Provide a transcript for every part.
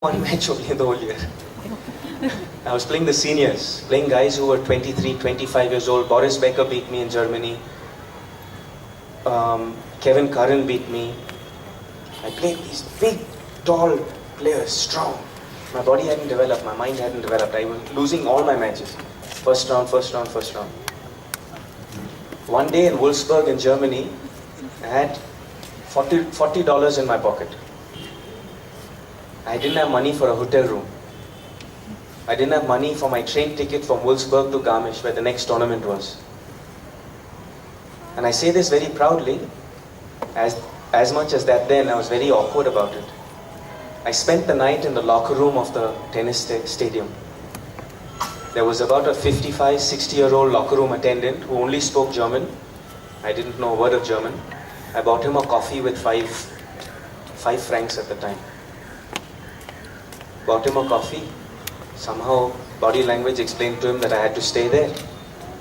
one match only in the whole year. I was playing the seniors, playing guys who were 23, 25 years old. Boris Becker beat me in Germany. Kevin Curran beat me. I played these big, tall players, strong. My body hadn't developed, my mind hadn't developed. I was losing all my matches. First round, first round, first round. One day in Wolfsburg in Germany, I had $40 in my pocket. I didn't have money for a hotel room. I didn't have money for my train ticket from Wolfsburg to Garmisch, where the next tournament was. And I say this very proudly, as much as that then I was very awkward about it. I spent the night in the locker room of the tennis stadium. There was about a 55, 60-year-old locker room attendant who only spoke German. I didn't know a word of German. I bought him a coffee with five francs at the time. Bought him a coffee. Somehow body language explained to him that I had to stay there.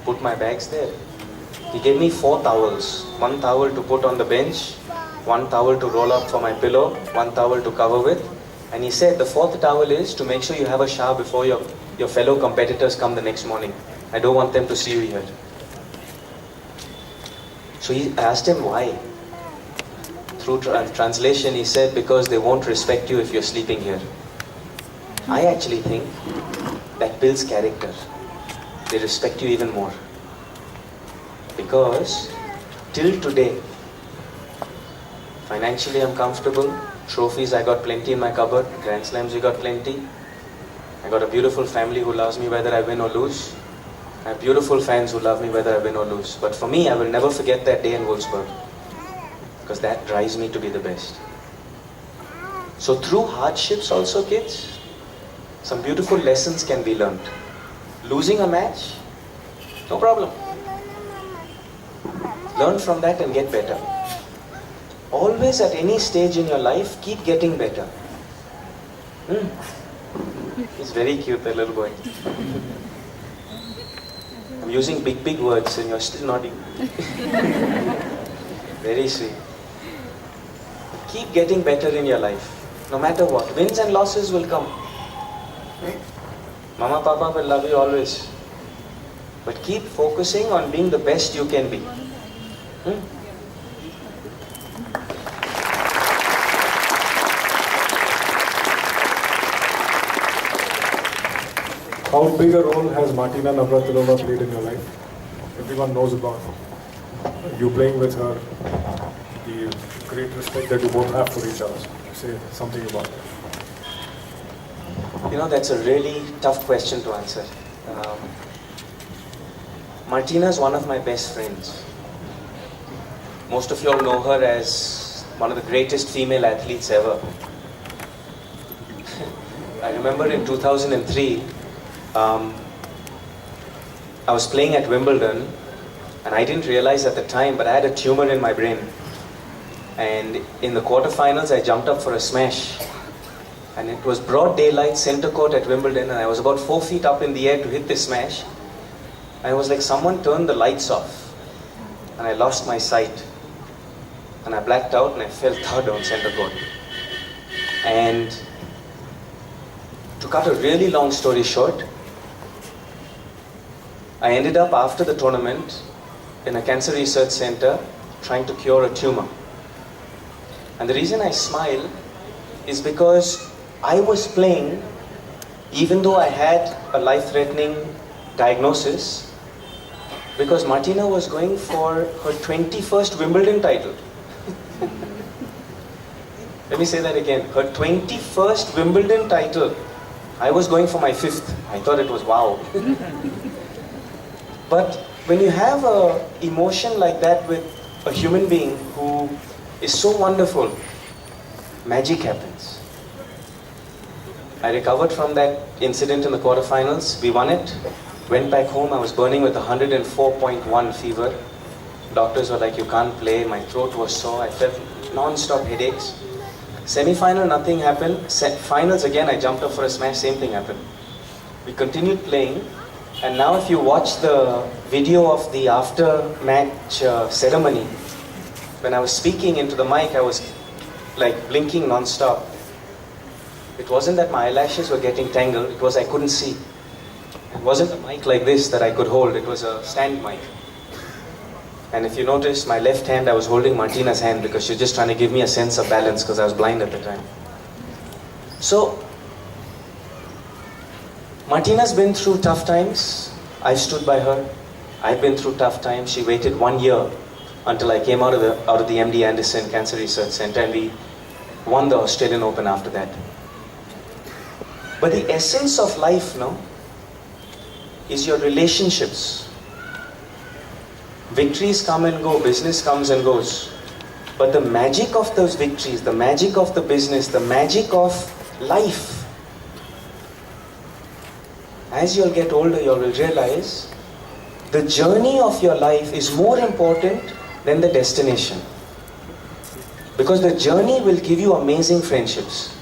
Put my bags there. He gave me 4 towels. 1 towel to put on the bench, 1 towel to roll up for my pillow, 1 towel to cover with. And he said the 4th towel is to make sure you have a shower before your fellow competitors come the next morning. I don't want them to see you here. So I asked him why. Through translation he said, because they won't respect you if you're sleeping here. I actually think that builds character. They respect you even more. Because till today, financially I'm comfortable, trophies I got plenty in my cupboard, Grand Slams we got plenty. I got a beautiful family who loves me whether I win or lose. I have beautiful fans who love me whether I win or lose. But for me, I will never forget that day in Wolfsburg. Because that drives me to be the best. So through hardships also, kids, some beautiful lessons can be learned. Losing a match, no problem. Learn from that and get better. Always at any stage in your life, keep getting better. He's very cute, that little boy. I'm using big words and you're still nodding. Very sweet. Keep getting better in your life. No matter what. Wins and losses will come. Mama, Papa will love you always. But keep focusing on being the best you can be. How big a role has Martina Navratilova played in your life? Everyone knows about you playing with her, the great respect that you both have for each other. Say something about it. You know, that's a really tough question to answer. Martina is one of my best friends. Most of you all know her as one of the greatest female athletes ever. I remember in 2003, I was playing at Wimbledon and I didn't realize at the time, but I had a tumor in my brain. And in the quarterfinals, I jumped up for a smash. And it was broad daylight, center court at Wimbledon, and I was about 4 feet up in the air to hit this smash. And it was like someone turned the lights off. And I lost my sight. And I blacked out and I fell down center court. And to cut a really long story short, I ended up after the tournament in a cancer research center trying to cure a tumor. And the reason I smile is because I was playing, even though I had a life-threatening diagnosis, because Martina was going for her 21st Wimbledon title. Let me say that again. Her 21st Wimbledon title. I was going for my 5th. I thought it was wow. But when you have an emotion like that with a human being who is so wonderful, magic happens. I recovered from that incident in the quarterfinals. We won it. Went back home. I was burning with 104.1 fever. Doctors were like, you can't play. My throat was sore. I felt non-stop headaches. Semi-final, nothing happened. Finals again, I jumped up for a smash. Same thing happened. We continued playing. And now if you watch the video of the after-match ceremony, when I was speaking into the mic, I was like blinking non-stop. It wasn't that my eyelashes were getting tangled, it was I couldn't see. It wasn't a mic like this that I could hold, it was a stand mic. And if you notice, my left hand, I was holding Martina's hand because she was just trying to give me a sense of balance because I was blind at the time. So, Martina's been through tough times. I stood by her. I've been through tough times. She waited 1 year until I came out of the MD Anderson Cancer Research Center, and we won the Australian Open after that. But the essence of life, no, is your relationships. Victories come and go, business comes and goes. But the magic of those victories, the magic of the business, the magic of life, as you'll get older, you will realize the journey of your life is more important than the destination. Because the journey will give you amazing friendships.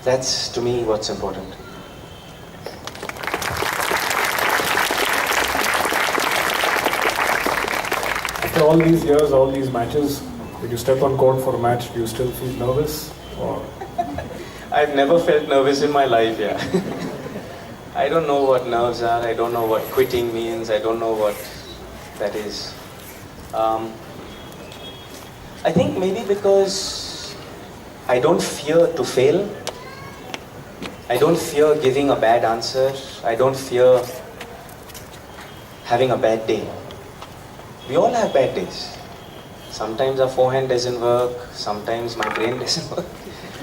That's, to me, what's important. After all these years, all these matches, when you step on court for a match, do you still feel nervous? Or I've never felt nervous in my life, yeah. I don't know what nerves are, I don't know what quitting means, I don't know what that is. I think maybe because I don't fear to fail. I don't fear giving a bad answer. I don't fear having a bad day. We all have bad days. Sometimes our forehand doesn't work, sometimes my brain doesn't work,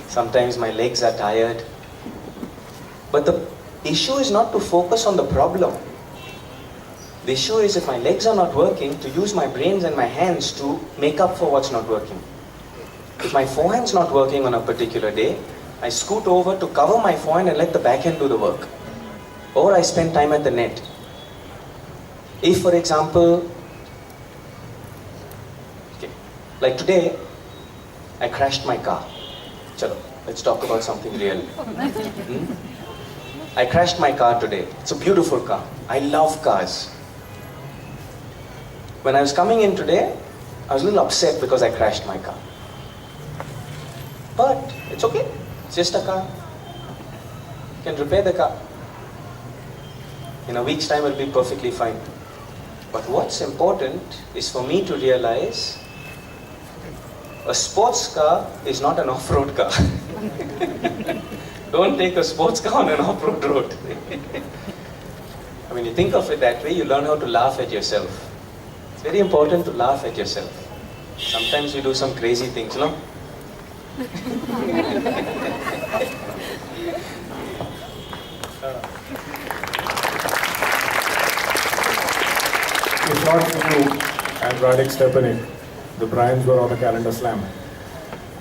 sometimes my legs are tired. But the issue is not to focus on the problem. The issue is if my legs are not working, to use my brains and my hands to make up for what's not working. If my forehand's not working on a particular day, I scoot over to cover my forehand and let the backhand do the work. Or I spend time at the net. If, for example, like today, I crashed my car. Chalo, let's talk about something real. I crashed my car today. It's a beautiful car. I love cars. When I was coming in today, I was a little upset because I crashed my car. But it's okay. It's just a car. You can repair the car. In a week's time, it'll be perfectly fine. But what's important is for me to realize a sports car is not an off-road car. Don't take a sports car on an off-road road. When you think of it that way, you learn how to laugh at yourself. It's very important to laugh at yourself. Sometimes you do some crazy things, no? if not for you and Radek Stepanek, the Bryans were on a calendar slam.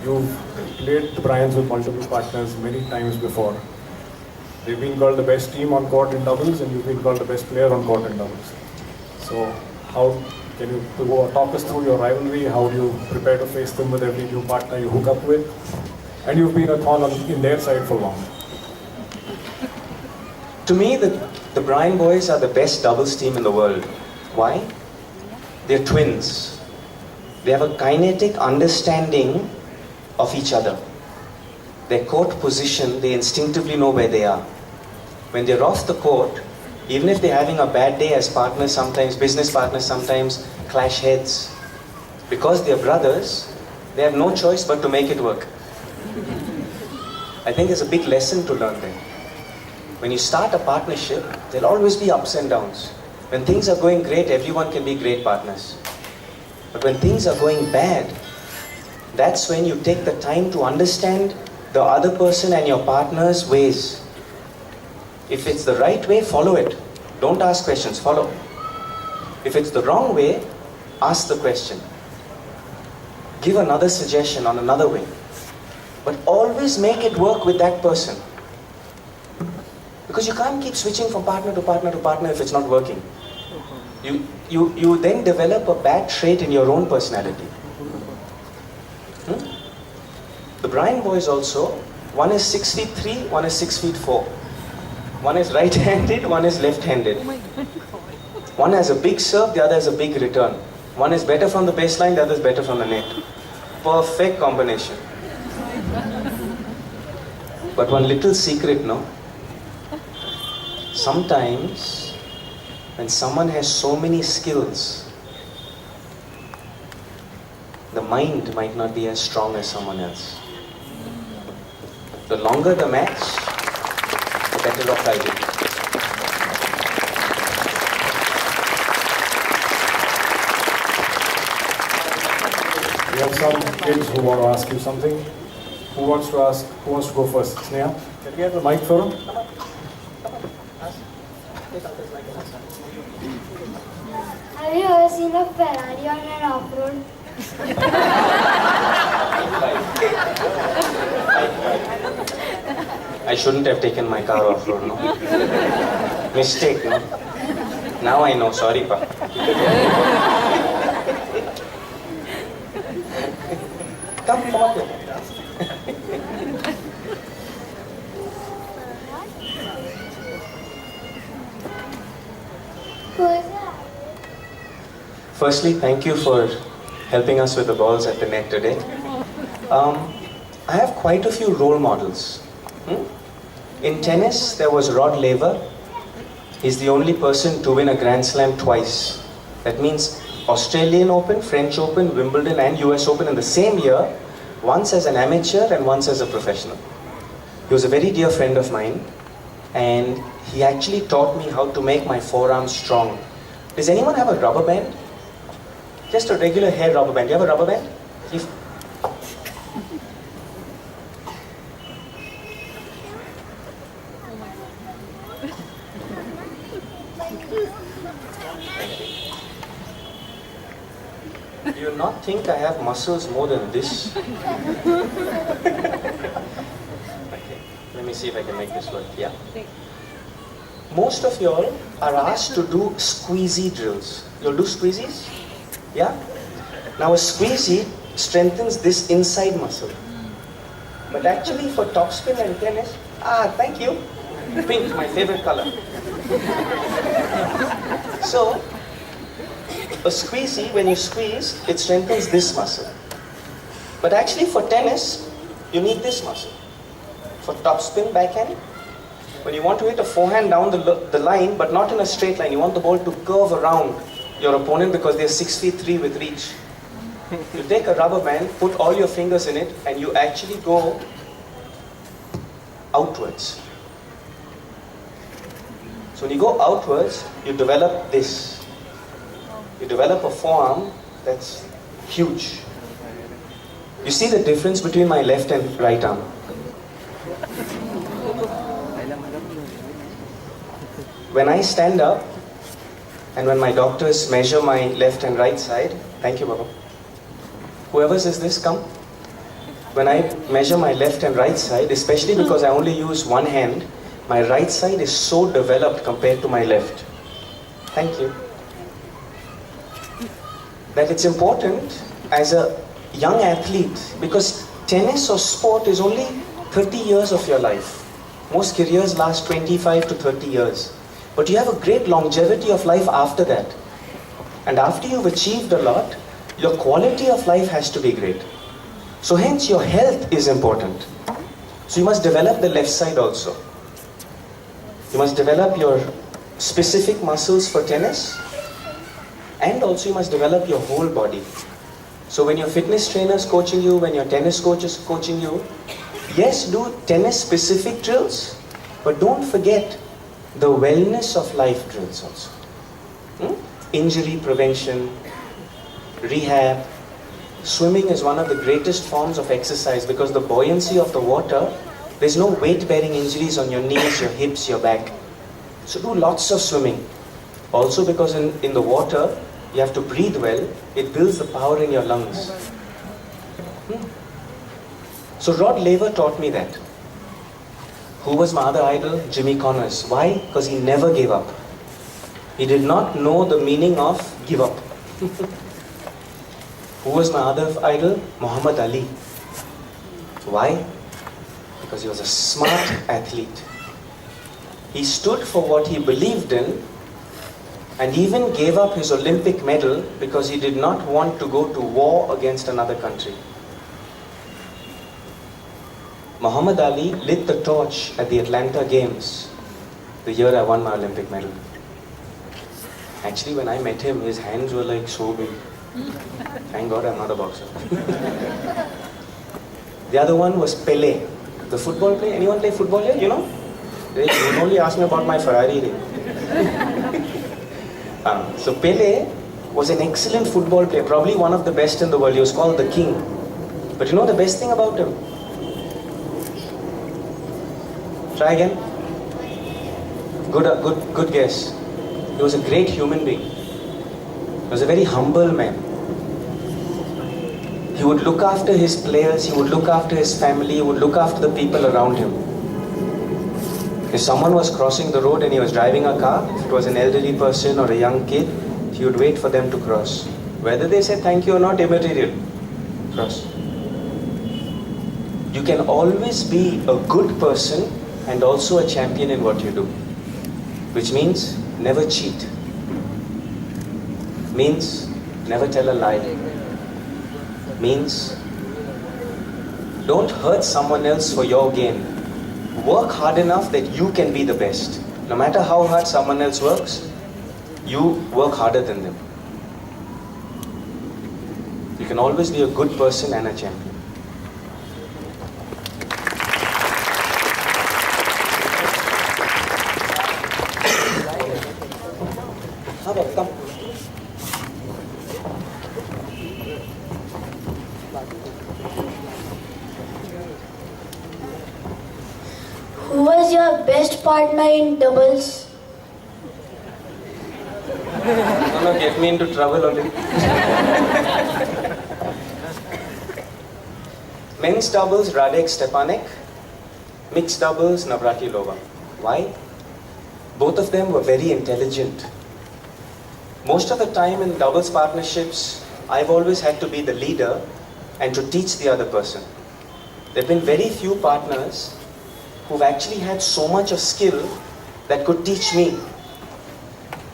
You've played the Bryans with multiple partners many times before. They've been called the best team on court in doubles, and you've been called the best player on court in doubles. So, how can you talk us through your rivalry? How do you prepare to face them with every new partner you hook up with? And you've been a thorn in their side for long. To me, the Bryan boys are the best doubles team in the world. Why? They're twins. They have a kinetic understanding of each other. Their court position, they instinctively know where they are. When they're off the court, even if they're having a bad day as partners sometimes, business partners sometimes clash heads. Because they're brothers, they have no choice but to make it work. I think there's a big lesson to learn there. When you start a partnership, there'll always be ups and downs. When things are going great, everyone can be great partners. But when things are going bad, that's when you take the time to understand the other person and your partner's ways. If it's the right way, follow it. Don't ask questions, follow. If it's the wrong way, ask the question. Give another suggestion on another way. But always make it work with that person. Because you can't keep switching from partner to partner to partner if it's not working. You then develop a bad trait in your own personality. The Bryan boys also, one is 6 feet 3, one is 6 feet 4. One is right-handed, one is left-handed. One has a big serve, the other has a big return. One is better from the baseline, the other is better from the net. perfect combination. But one little secret, no? Sometimes, when someone has so many skills, the mind might not be as strong as someone else. The longer the match, the better off I will. We have some kids who want to ask you something. Who wants to ask? Who wants to go first? Sneha, can we have the mic for him? Have you ever seen a Ferrari on an off-road? I shouldn't have taken my car off-road, no? Mistake, no? Now I know, sorry, pa. Come on. Who is that? Firstly, thank you for helping us with the balls at the net today. I have quite a few role models. In tennis, there was Rod Laver. He's the only person to win a Grand Slam twice. That means Australian Open, French Open, Wimbledon and US Open in the same year, once as an amateur and once as a professional. He was a very dear friend of mine, and he actually taught me how to make my forearms strong. Does anyone have a rubber band? Just a regular hair rubber band. Do you have a rubber band? If Do you not think I have muscles more than this? Okay. Let me see if I can make this work. Yeah. Most of y'all are asked to do squeezy drills. You'll do squeezies? Yeah? Now a squeezy strengthens this inside muscle. But actually for topspin and tennis, thank you. Pink, my favorite color. So, a squeezy, when you squeeze, it strengthens this muscle. But actually for tennis, you need this muscle. For topspin backhand, when you want to hit a forehand down the line, but not in a straight line, you want the ball to curve around your opponent because they're 6'3" with reach. You take a rubber band, put all your fingers in it, and you actually go outwards. So when you go outwards, you develop this. You develop a forearm that's huge. You see the difference between my left and right arm? When I stand up, and when my doctors measure my left and right side, thank you, Baba. Whoever says this, come. When I measure my left and right side, especially because I only use one hand, my right side is so developed compared to my left. Thank you. That it's important as a young athlete, because tennis or sport is only 30 years of your life. Most careers last 25 to 30 years. But you have a great longevity of life after that. And after you've achieved a lot, your quality of life has to be great. So hence your health is important. So you must develop the left side also. You must develop your specific muscles for tennis, and also you must develop your whole body. So when your fitness trainer is coaching you, when your tennis coach is coaching you, yes, do tennis specific drills, but don't forget the wellness of life drills also. Injury prevention, rehab. Swimming is one of the greatest forms of exercise because the buoyancy of the water, there's no weight-bearing injuries on your knees, your hips, your back. So do lots of swimming. Also because in the water, you have to breathe well, it builds the power in your lungs. So Rod Laver taught me that. Who was my other idol? Jimmy Connors. Why? Because he never gave up. He did not know the meaning of give up. Who was my other idol? Muhammad Ali. Why? Because he was a smart athlete. He stood for what he believed in, and even gave up his Olympic medal because he did not want to go to war against another country. Muhammad Ali lit the torch at the Atlanta Games the year I won my Olympic medal. Actually, when I met him, his hands were like so big. Thank God I'm not a boxer. The other one was Pele, the football player. Anyone play football here? You know? You would only ask me about my Ferrari. So Pele was an excellent football player, probably one of the best in the world. He was called the king. But you know the best thing about him? Try again. Good guess. He was a great human being. He was a very humble man. He would look after his players, he would look after his family, he would look after the people around him. If someone was crossing the road and he was driving a car, if it was an elderly person or a young kid, he would wait for them to cross. Whether they said thank you or not, immaterial. Cross. You can always be a good person and also a champion in what you do. Which means never cheat. Means never tell a lie. Means don't hurt someone else for your gain. Work hard enough that you can be the best. No matter how hard someone else works, you work harder than them. You can always be a good person and a champion. Come. Who was your best partner in doubles? No, get me into trouble only. Men's doubles, Radek Stepanek. Mixed doubles, Navratilova. Why? Both of them were very intelligent. Most of the time in doubles partnerships, I've always had to be the leader and to teach the other person. There have been very few partners who've actually had so much of skill that could teach me.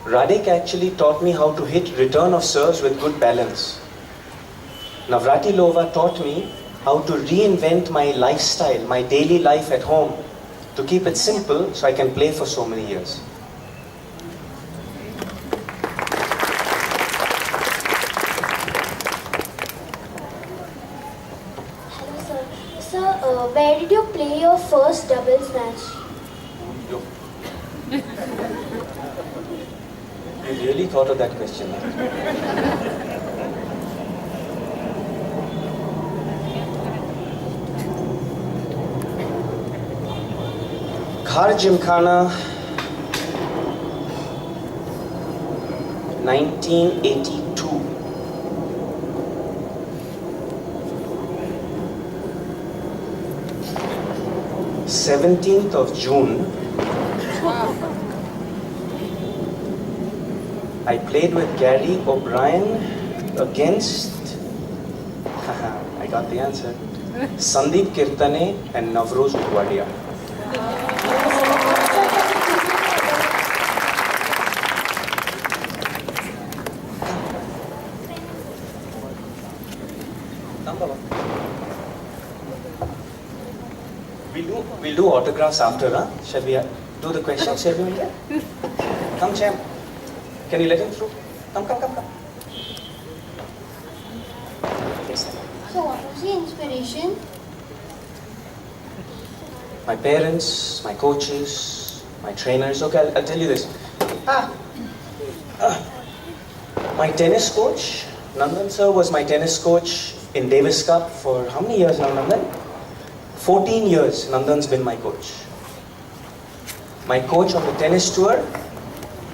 Radek actually taught me how to hit return of serves with good balance. Navratilova taught me how to reinvent my lifestyle, my daily life at home, to keep it simple so I can play for so many years. Where did you play your first doubles match? You really thought of that question. Ghar Gymkhana, 1982. 17th of June, I played with Gary O'Brien against, I got the answer, Sandeep Kirtane and Navroz Utwadia. We'll do autographs after, huh? Shall we do the questions? Shall we? Come, champ. Can you let him through? Come. Yes. So what was the inspiration? My parents, my coaches, my trainers. Okay, I'll tell you this. My tennis coach, Nandan sir, was my tennis coach in Davis Cup for how many years now, Nandan? 14 years, Nandan's been my coach. My coach on the tennis tour,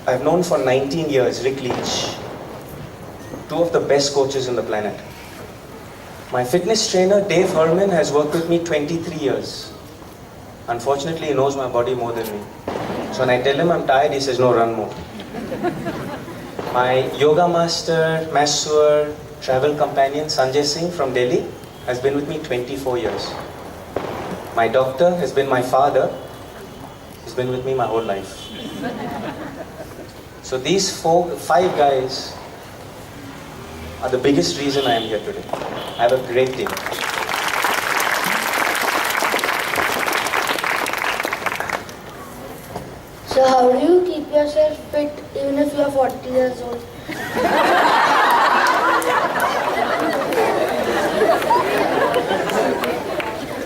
I've known for 19 years, Rick Leach. Two of the best coaches on the planet. My fitness trainer, Dave Herman, has worked with me 23 years. Unfortunately, he knows my body more than me. So when I tell him I'm tired, he says, no, run more. My yoga master, masseur, travel companion, Sanjay Singh from Delhi, has been with me 24 years. My doctor has been my father. He's been with me my whole life. So these 5 guys are the biggest reason I am here today. I have a great team. How do you keep yourself fit even if you are 40 years old?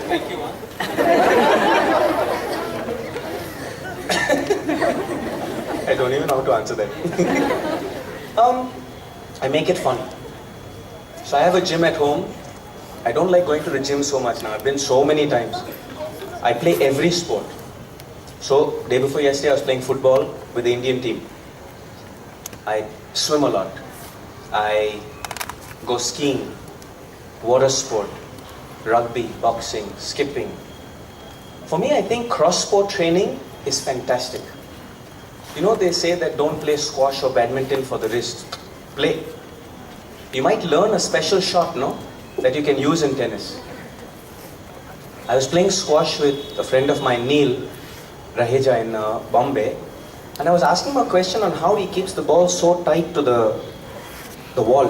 Thank you, I don't even know how to answer that. I make it fun. So I have a gym at home. I don't like going to the gym so much now. I've been so many times. I play every sport. So day before yesterday I was playing football with the Indian team. I swim a lot. I go skiing, water sport, rugby, boxing, skipping. For me, I think cross-sport training is fantastic. You know, they say that don't play squash or badminton for the wrist. Play. You might learn a special shot, no? That you can use in tennis. I was playing squash with a friend of mine, Neil Raheja in Bombay, and I was asking him a question on how he keeps the ball so tight to the wall.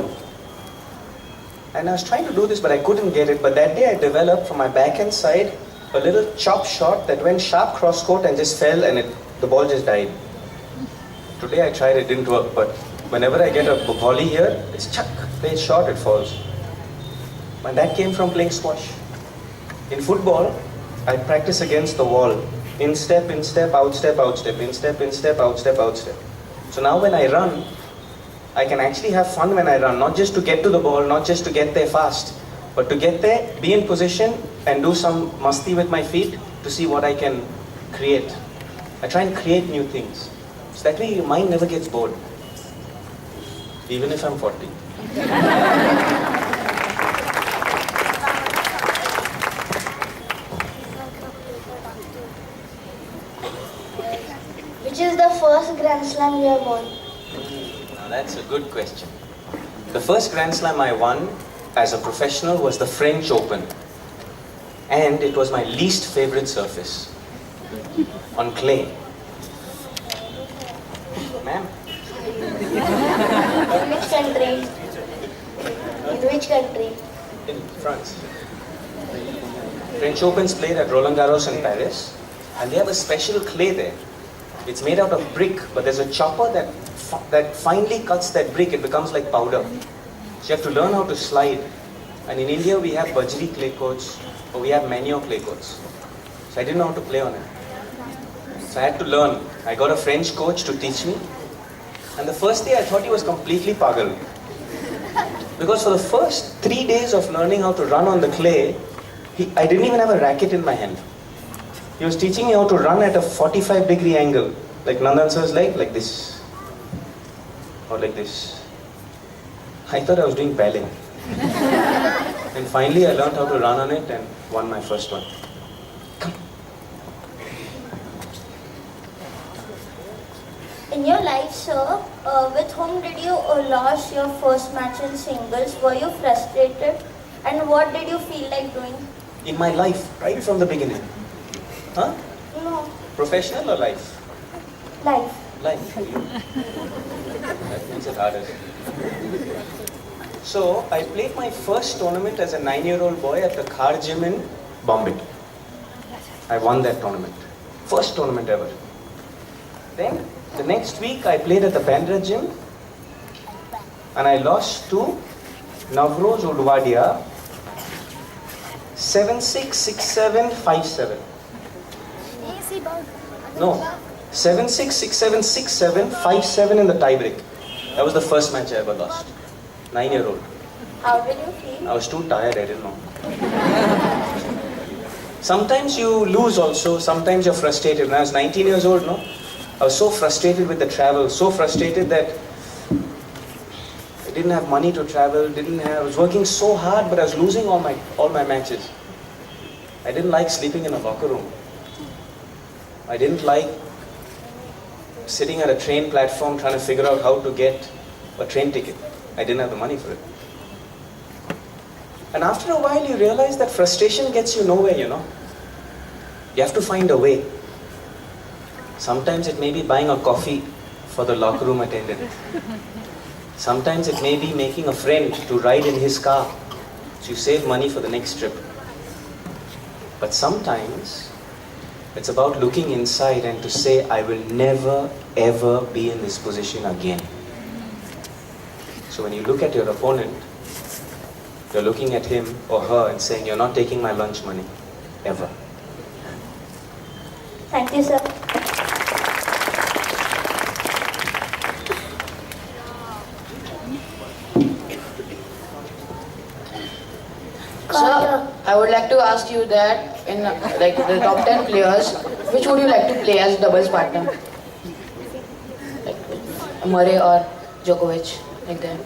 And I was trying to do this, but I couldn't get it. But that day I developed from my backhand side a little chop shot that went sharp cross court and just fell, and the ball just died. Today I tried, it didn't work, but whenever I get a volley here, it's chuck, play it short, it falls. And that came from playing squash. In football, I practice against the wall. In step, out step, out step, in step, out step, out step. So now when I run, I can actually have fun when I run, not just to get to the ball, not just to get there fast, but to get there, be in position and do some masti with my feet to see what I can create. I try and create new things. So that way your mind never gets bored, even if I'm 40. Which is the first Grand Slam you have won? Now that's a good question. The first Grand Slam I won as a professional was the French Open. And it was my least favorite surface. On clay. Ma'am? In which country? In which country? In France. French Open's played at Roland Garros in Paris. And they have a special clay there. It's made out of brick, but there's a chopper that finely cuts that brick. It becomes like powder. So you have to learn how to slide. And in India, we have Bajri clay courts, or we have Manio clay courts. So I didn't know how to play on it. So I had to learn. I got a French coach to teach me. And the first day, I thought he was completely pagal. Because for the first 3 days of learning how to run on the clay, I didn't even have a racket in my hand. He was teaching me how to run at a 45-degree angle, like Nandan sir's like this, or like this. I thought I was doing ballet. And finally I learned how to run on it and won my first one. Come. In your life, sir, with whom did you lose your first match in singles? Were you frustrated? And what did you feel like doing? In my life, right from the beginning. Huh? No, Professional or life? life. Life. That makes it harder. So, I played my first tournament as a 9-year-old boy at the Khar Gym in Bombay. I won that tournament. First tournament ever. Then, the next week I played at the Bandra Gym and I lost to Navroz Udwadia 7-6, 6-7, 5-7. No, 7-6, 6-7, 6-7, 5-7 in the tiebreak. That was the first match I ever lost. 9-year-old. How did you feel? I was too tired, I didn't know. Sometimes you lose also, sometimes you're frustrated. When I was 19 years old, no? I was so frustrated with the travel, so frustrated that I didn't have money to travel, I was working so hard, but I was losing all my matches. I didn't like sleeping in a locker room. I didn't like sitting at a train platform trying to figure out how to get a train ticket. I didn't have the money for it. And after a while you realize that frustration gets you nowhere, you know. You have to find a way. Sometimes it may be buying a coffee for the locker room attendant. Sometimes it may be making a friend to ride in his car so you save money for the next trip. But sometimes It's about looking inside and to say, I will never ever be in this position again. So when you look at your opponent, you're looking at him or her and saying, you're not taking my lunch money, ever. Thank you, sir. Sir, I would like to ask you that in like the top 10 players, which would you like to play as doubles partner? Like Murray or Djokovic, like that.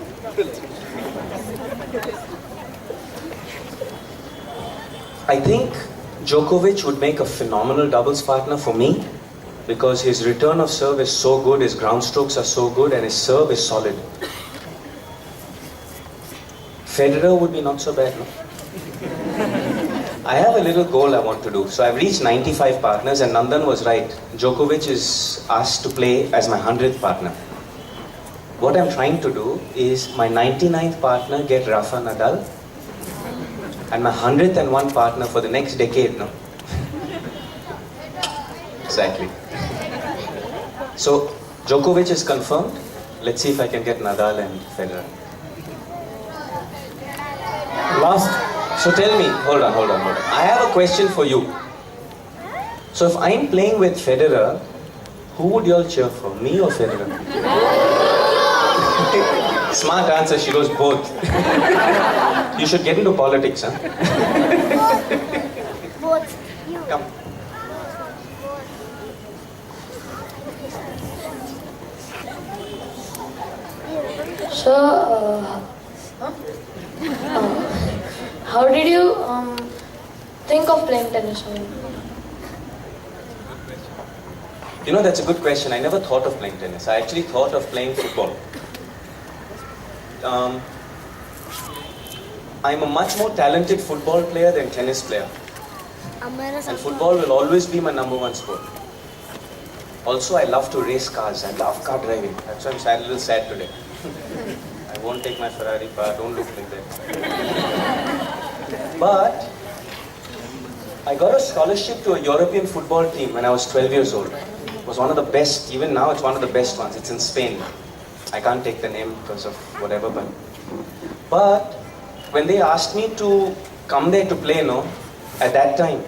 I think Djokovic would make a phenomenal doubles partner for me because his return of serve is so good, his ground strokes are so good, and his serve is solid. Federer would be not so bad, no? I have a little goal I want to do. So I've reached 95 partners, and Nandan was right. Djokovic is asked to play as my 100th partner. What I'm trying to do is my 99th partner get Rafa Nadal, and my 101 partner for the next decade, no? Exactly. So Djokovic is confirmed. Let's see if I can get Nadal and Federer. Last. So tell me, hold on. I have a question for you. So if I'm playing with Federer, who would you all cheer for, me or Federer? Smart answer, she goes both. You should get into politics, huh? Both. You. Come. So, how did you think of playing tennis? You know, that's a good question. I never thought of playing tennis. I actually thought of playing football. I'm a much more talented football player than tennis player. And football will always be my number one sport. Also, I love to race cars. I love car driving. That's why I'm a little sad today. I won't take my Ferrari car. Don't look like that. But I got a scholarship to a European football team when I was 12 years old. It was one of the best. Even now, it's one of the best ones. It's in Spain. I can't take the name because of whatever, but when they asked me to come there to play, no, at that time,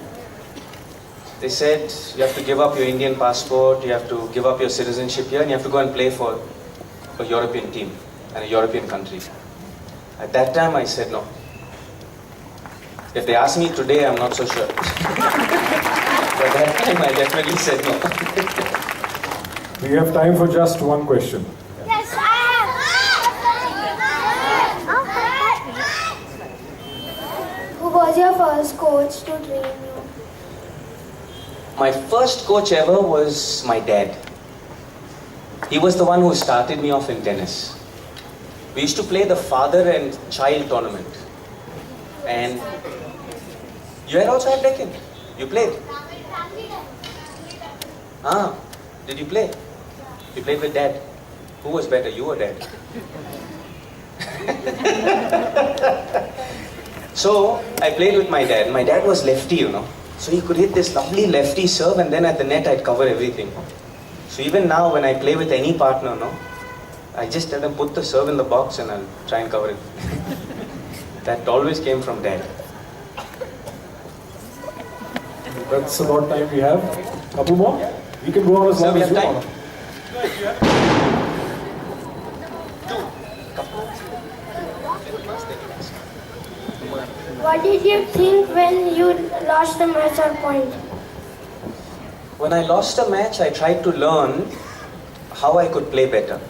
they said you have to give up your Indian passport, you have to give up your citizenship here, and you have to go and play for a European team and a European country. At that time, I said no. If they ask me today, I'm not so sure. But at that time, I definitely said no. We have time for just one question. Yes, I have. Who was your first coach to train you? My first coach ever was my dad. He was the one who started me off in tennis. We used to play the father and child tournament. And you had also had Deccan. You played. Did you play? You played with dad. Who was better, you or dad? So I played with my dad. My dad was lefty, you know. So he could hit this lovely lefty serve, and then at the net I'd cover everything. So even now when I play with any partner, no, I just tell them put the serve in the box and I'll try and cover it. That always came from dad. That's about time we have. Couple more? We can go on as Sir, long we as have you time? want. What did you think when you lost the match or point? When I lost a match, I tried to learn how I could play better.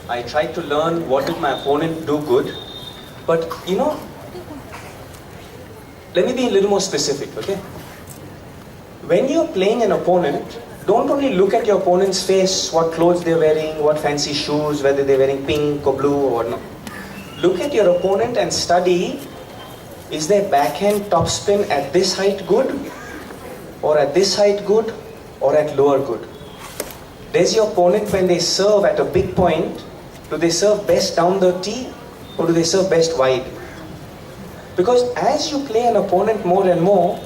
I tried to learn what did my opponent do good. But, you know, let me be a little more specific, okay? When you're playing an opponent, don't only look at your opponent's face, what clothes they're wearing, what fancy shoes, whether they're wearing pink or blue or whatnot. Look at your opponent and study, is their backhand topspin at this height good? Or at this height good? Or at lower good? Does your opponent, when they serve at a big point, do they serve best down the tee? Or do they serve best wide? Because as you play an opponent more and more,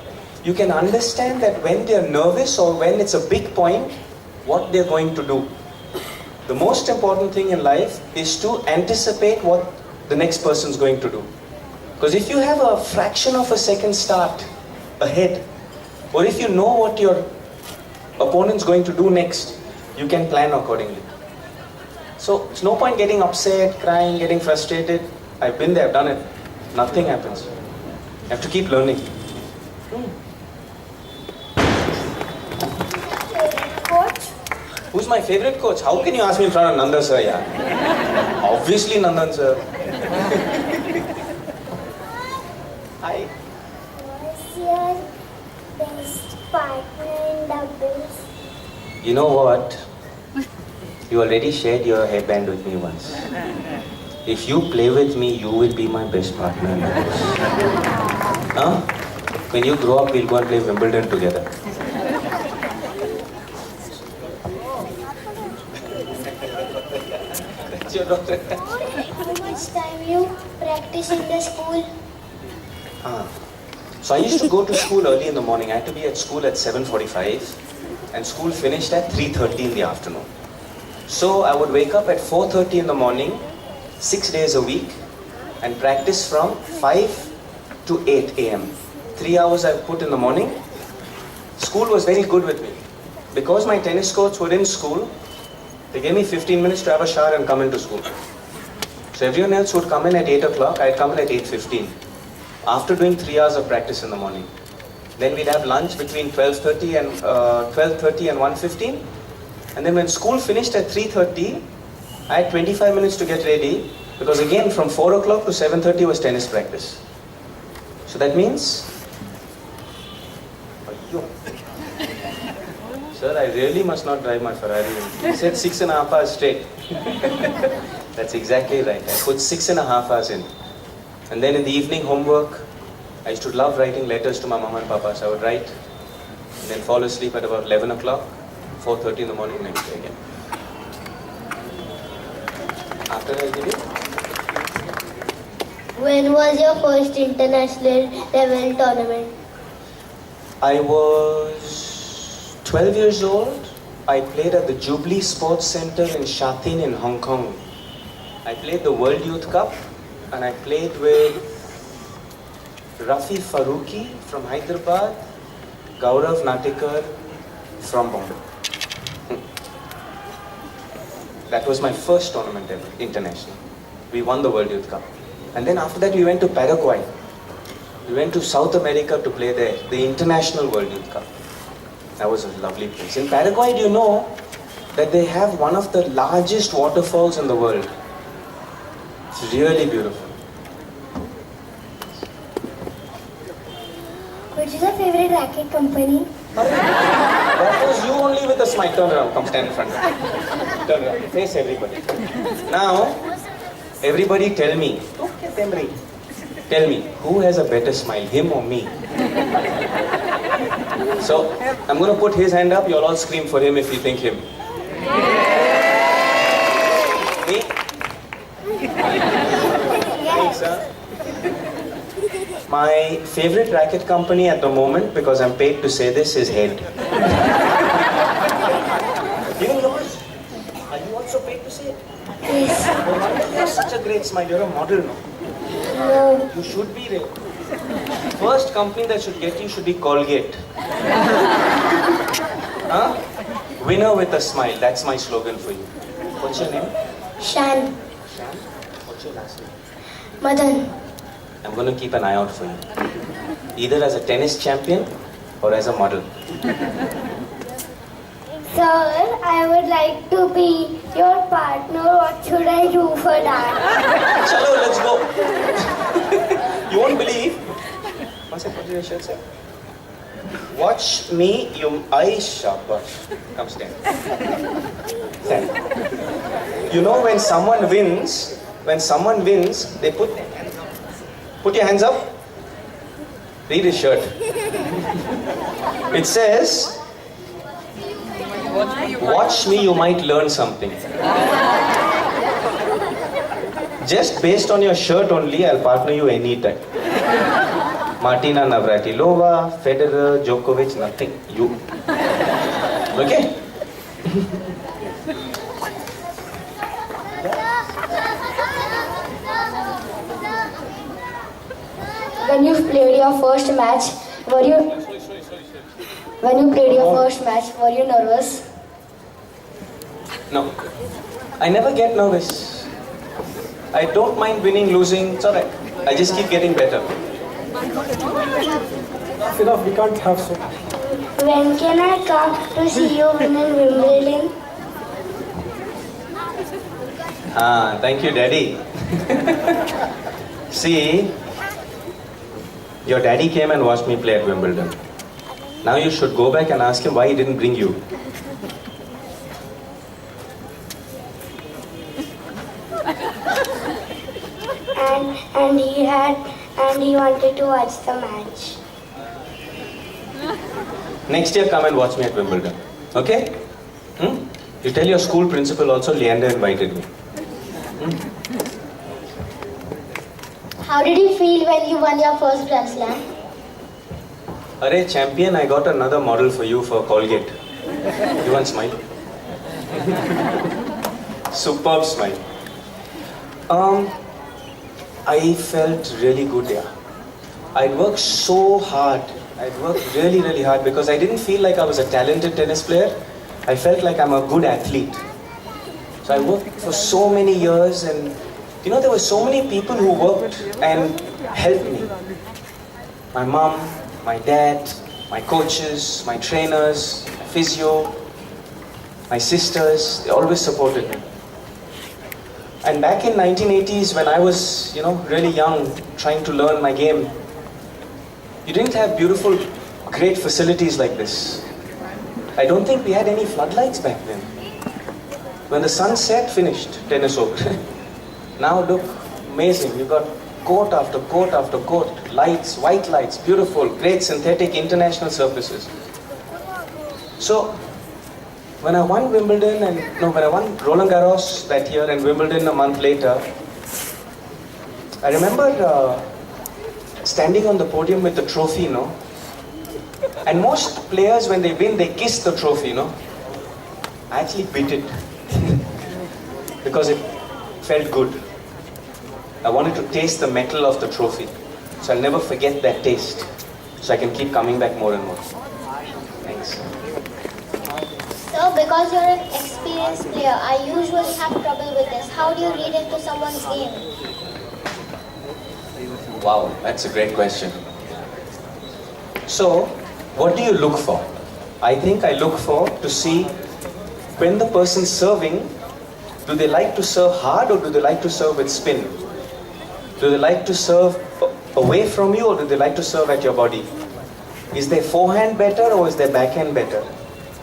you can understand that when they're nervous or when it's a big point, what they're going to do. The most important thing in life is to anticipate what the next person's going to do. Because if you have a fraction of a second start ahead, or if you know what your opponent's going to do next, you can plan accordingly. So it's no point getting upset, crying, getting frustrated. I've been there, I've done it. Nothing happens. You have to keep learning. Coach? Who's my favorite coach? How can you ask me in front of Nandan sir, yeah? Obviously Nandan sir. Hi. What's your best partner in doubles? You know what? You already shared your hairband with me once. If you play with me, you will be my best partner. Huh? When you grow up, we'll go and play Wimbledon together. That's your daughter. How much time you practice in the school? So I used to go to school early in the morning. I had to be at school at 7:45 and school finished at 3:30 in the afternoon. So I would wake up at 4:30 in the morning, 6 days a week, and practice from 5 to 8 a.m. 3 hours I put in the morning. School was very good with me. Because my tennis courts were in school, they gave me 15 minutes to have a shower and come into school. So everyone else would come in at 8 o'clock, I'd come in at 8:15. After doing 3 hours of practice in the morning. Then we'd have lunch between 12:30 and 1:15. And then when school finished at 3:30, I had 25 minutes to get ready, because again from 4 o'clock to 7:30 was tennis practice. So that means, Ayyo. Sir, I really must not drive my Ferrari. He said 6.5 hours straight. That's exactly right. I put 6.5 hours in. And then in the evening homework, I used to love writing letters to my mom and papa. So I would write and then fall asleep at about 11 o'clock, 4:30 in the morning next day again. After I did it, When was your first international level tournament? I was 12 years old. I played at the Jubilee Sports Center in Sha Tin in Hong Kong. I played the World Youth Cup and I played with Rafi Faruqi from Hyderabad, Gaurav Natikar from Bombay. That was my first tournament ever, international. We won the World Youth Cup. And then after that we went to Paraguay. We went to South America to play there, the International World Youth Cup. That was a lovely place. In Paraguay, do you know that they have one of the largest waterfalls in the world? It's really beautiful. Which is your favorite racket company? That was you only with a smile. Turn around, come stand in front of me. Turn around, face everybody. Now, everybody tell me, tell me, who has a better smile, him or me? So, I'm going to put his hand up, you'll all scream for him if you think him. Me? Thanks, huh? My favorite racket company at the moment, because I'm paid to say this, is Head. Even yours? Are you also paid to say it? Yes. No wonder you have such a great smile. You're a model, no? No. You should be there. First company that should get you should be Colgate. Huh? Winner with a smile. That's my slogan for you. What's your name? Shan. Shan? What's your last name? Madan. I'm going to keep an eye out for you. Either as a tennis champion or as a model. Sir, I would like to be your partner. What should I do for that? Chalo, let's go. You won't believe. One second, what did your shirt say? Watch me, shabash. Come stand. Stand. You know when someone wins, they put their hands up. Put your hands up. Read his shirt. It says, watch me, you might learn something. Just based on your shirt only, I'll partner you anytime. Martina Navratilova, Federer, Djokovic, nothing. You. Okay? When you played your first match, were you nervous? No. I never get nervous. I don't mind winning, losing, it's alright. I just keep getting better. That's enough, we can't have so. When can I come to see you win in Wimbledon? Thank you, Daddy. See, your daddy came and watched me play at Wimbledon. Now you should go back and ask him why he didn't bring you. And he wanted to watch the match. Next year, come and watch me at Wimbledon. Okay? You tell your school principal also, Leander invited me. How did you feel when you won your first Grand Slam? Arey, champion, I got another model for you for Colgate. You want smile? Superb smile. I felt really good, yeah. I'd worked so hard. I'd worked really, really hard because I didn't feel like I was a talented tennis player. I felt like I'm a good athlete. So I worked for so many years, and you know, there were so many people who worked and helped me. My mom, my dad, my coaches, my trainers, my physio, my sisters, they always supported me. And back in 1980s, when I was, really young, trying to learn my game, you didn't have beautiful, great facilities like this. I don't think we had any floodlights back then. When the sun set, finished, tennis over. Now look, amazing, you've got court after court after court, lights, white lights, beautiful, great synthetic international surfaces. So, when I won Wimbledon when I won Roland Garros that year and Wimbledon a month later, I remember standing on the podium with the trophy, and most players when they win, they kiss the trophy, I actually bit it because it felt good. I wanted to taste the metal of the trophy, so I'll never forget that taste, so I can keep coming back more and more. Thanks. So, because you're an experienced player, I usually have trouble with this. How do you read into someone's game? Wow, that's a great question. So, what do you look for? I think I look for to see when the person's serving, do they like to serve hard or do they like to serve with spin? Do they like to serve away from you or do they like to serve at your body? Is their forehand better or is their backhand better?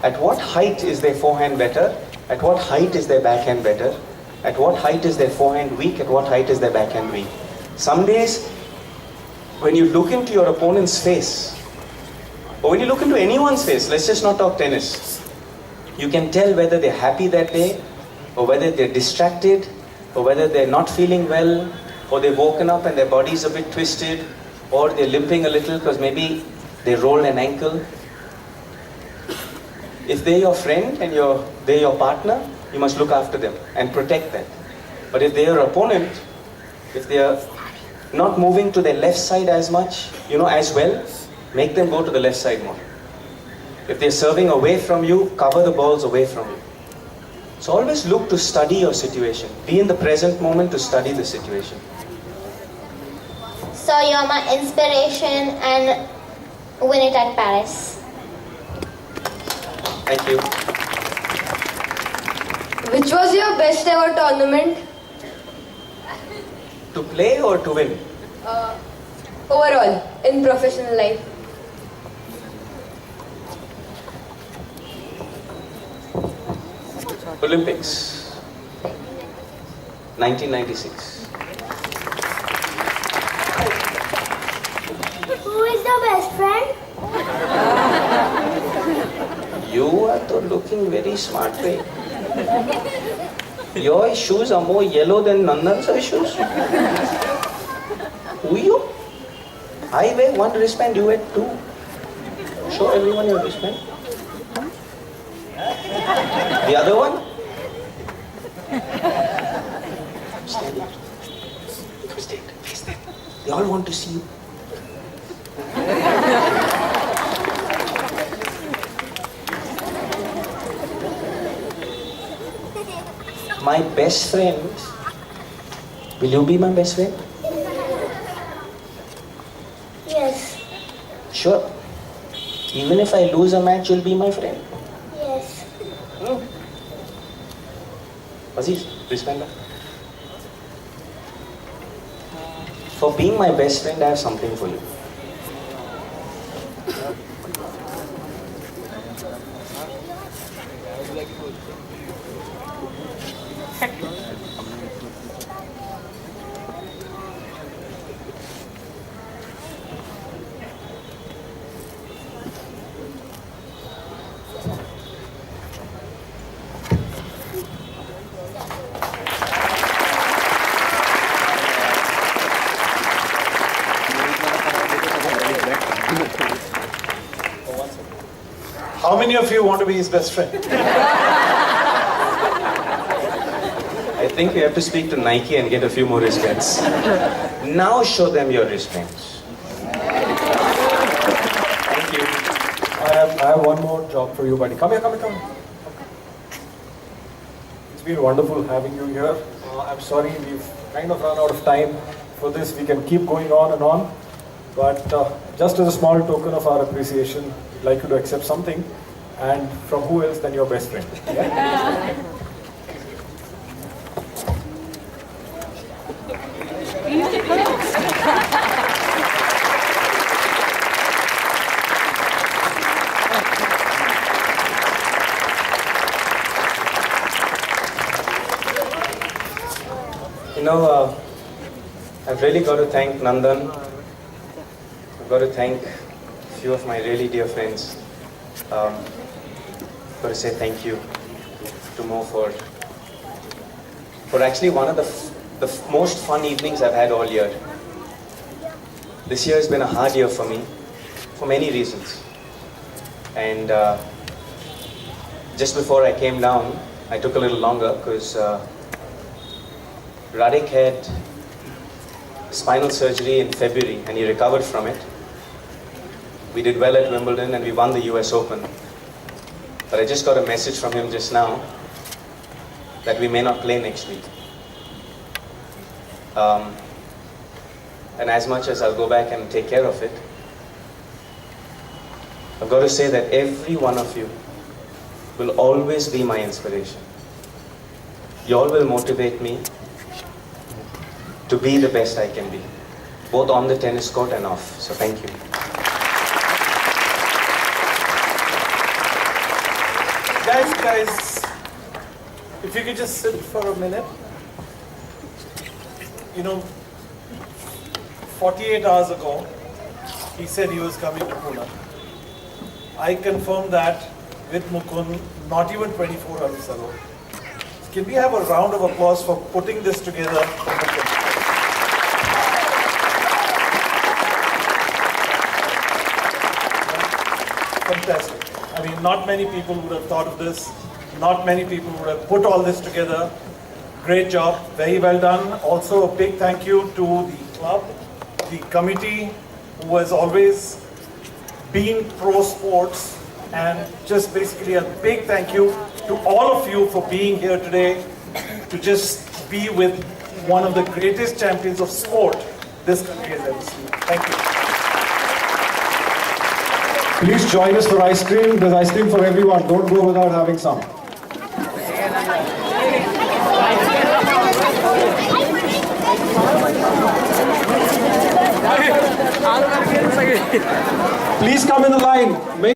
At what height is their forehand better? At what height is their backhand better? At what height is their forehand weak? At what height is their backhand weak? Some days, when you look into your opponent's face, or when you look into anyone's face, let's just not talk tennis, you can tell whether they're happy that day, or whether they're distracted, or whether they're not feeling well, or they've woken up and their body's a bit twisted, or they're limping a little because maybe they rolled an ankle. If they're your friend and they're your partner, you must look after them and protect them. But if they're your opponent, if they're not moving to their left side as much, as well, make them go to the left side more. If they're serving away from you, cover the balls away from you. So always look to study your situation. Be in the present moment to study the situation. So, you're my inspiration and win it at Paris. Thank you. Which was your best ever tournament? To play or to win? Overall, in professional life. Olympics, 1996. Who is the best friend? You are looking very smart, way. Your shoes are more yellow than Nandan's shoes. Who are you? I wear one wristband, you wear two. Show everyone your wristband. The other one? Stand it. Twist it. Face them. They all want to see you. My best friend. Will you be my best friend? Yes. Sure. Even if I lose a match, you'll be my friend. Yes. Aziz, wristband back. For being my best friend, I have something for you. How many of you want to be his best friend? I think we have to speak to Nike and get a few more wristbands. Now show them your wristbands. Thank you. I have one more job for you, buddy. Come here. It's been wonderful having you here. I'm sorry we've kind of run out of time for this. We can keep going on and on. But just as a small token of our appreciation, we'd like you to accept something. And from who else than your best friend? Yeah? You know, I've really got to thank Nandan. I've got to thank a few of my really dear friends. Got to say thank you to Mo for actually one of the most fun evenings I've had all year. This year has been a hard year for me, for many reasons. And just before I came down, I took a little longer because Radhik had spinal surgery in February and he recovered from it. We did well at Wimbledon and we won the US Open. But I just got a message from him just now that we may not play next week. And as much as I'll go back and take care of it, I've got to say that every one of you will always be my inspiration. You all will motivate me to be the best I can be, both on the tennis court and off. So thank you. Guys, if you could just sit for a minute. You know, 48 hours ago, he said he was coming to Pune. I confirmed that with Mukund not even 24 hours ago. Can we have a round of applause for putting this together for Mukund? Fantastic. I mean, not many people would have thought of this. Not many people would have put all this together. Great job. Very well done. Also, a big thank you to the club, the committee, who has always been pro sports, and just basically a big thank you to all of you for being here today to just be with one of the greatest champions of sport this country has ever seen. Thank you. Please join us for ice cream. There's ice cream for everyone. Don't go without having some. Please come in the line.